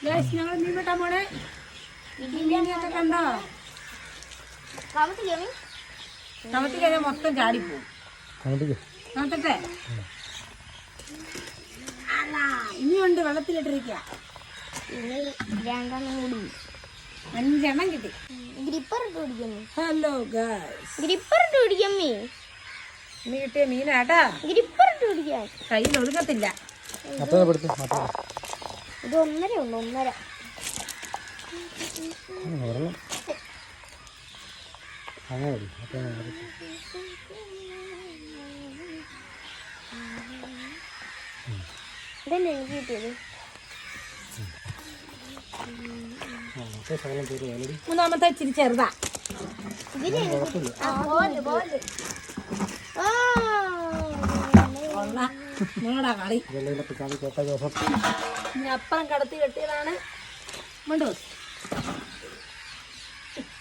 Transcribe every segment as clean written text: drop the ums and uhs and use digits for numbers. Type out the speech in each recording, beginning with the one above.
ഞങ്ങൾ മീൻ വെട്ടാൻ പോണേ. മീനൊക്കെ കണ്ടോ? കമത്തി കഴിഞ്ഞാൽ മൊത്തം ചാടിപ്പോവും. നോക്കട്ടെ. ഇനിയുണ്ട് വെള്ളത്തിലിട്ടിരിക്കുക. 5 കിട്ടി. ഹലോ ഗൈസ്, മീൻ കിട്ടിയ മീനാട്ടാ. കയ്യിൽ ഒതുങ്ങത്തില്ല. ഇത് 1.5 ഉണ്ട്. 1.5. ഇതന്നെ എനിക്ക് കിട്ടിയത്. മൂന്നാമത്തെ ഇച്ചിരി ചെറുതാ. നിങ്ങളുടെ കളി ഇനി അപ്പുറം കടത്തി കെട്ടിയതാണ്. മുണ്ടോ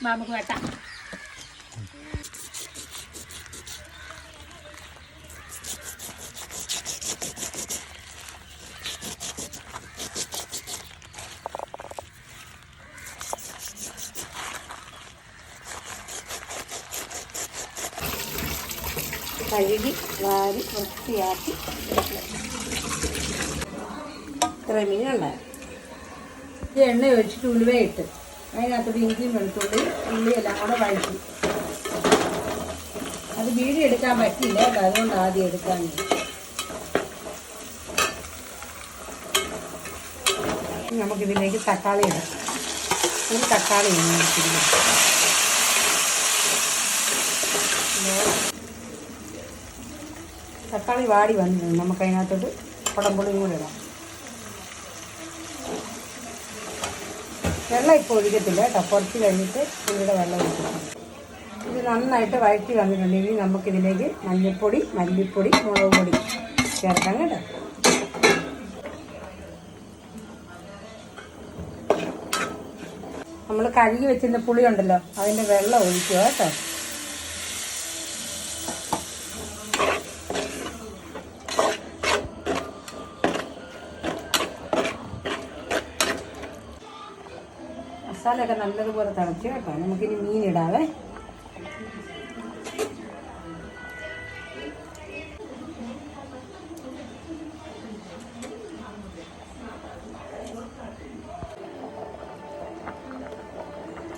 നമുക്ക് വെട്ടാം. കഴുകി വാരി വൃത്തിയാക്കി ഇത്ര മീനുണ്ടായി. എണ്ണ ഒഴിച്ചിട്ട് ഉലുവയിട്ട് അതിനകത്തോട്ട് ഇഞ്ചിയും വെളുത്തുള്ളി ഉള്ളി എല്ലാം കൂടെ വഴറ്റി. അത് വീഡിയോ എടുക്കാൻ പറ്റില്ല കേട്ടോ, അതുകൊണ്ട് ആദ്യം എടുക്കാൻ. നമുക്കിതിലേക്ക് തക്കാളി ഇടാം. ഒരു തക്കാളി തക്കാളി വാടി വന്നിട്ടുണ്ട്. നമുക്ക് അതിനകത്തോട്ട് കുടംപുളിയും കൂടെ ഇടാം. വെള്ളം ഇപ്പോൾ ഒഴിക്കത്തില്ല കേട്ടോ, കുറച്ച് കഴിഞ്ഞിട്ട് പുളിയുടെ വെള്ളം ഒഴിക്കണം. ഇത് നന്നായിട്ട് വഴറ്റി വന്നിട്ടുണ്ടെങ്കിൽ നമുക്കിതിലേക്ക് മഞ്ഞൾപ്പൊടി, മല്ലിപ്പൊടി, മുളക് പൊടി ചേർക്കാം കേട്ടോ. നമ്മൾ കഴുകി വെച്ചിരുന്ന പുളി ഉണ്ടല്ലോ, അതിൻ്റെ വെള്ളം ഒഴിക്കുക കേട്ടോ. മസാലയൊക്കെ നല്ലതുപോലെ തിളച്ച് കേട്ടോ. നമുക്കിനി മീനിടാവേ.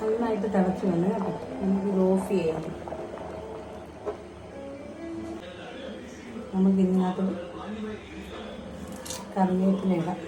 നന്നായിട്ട് തിളച്ച് വന്നു കേട്ടോ. നമുക്കിത് ഓഫ് ചെയ്യാം. നമുക്കിതിനകത്ത് കറിവേപ്പില ഇടാം.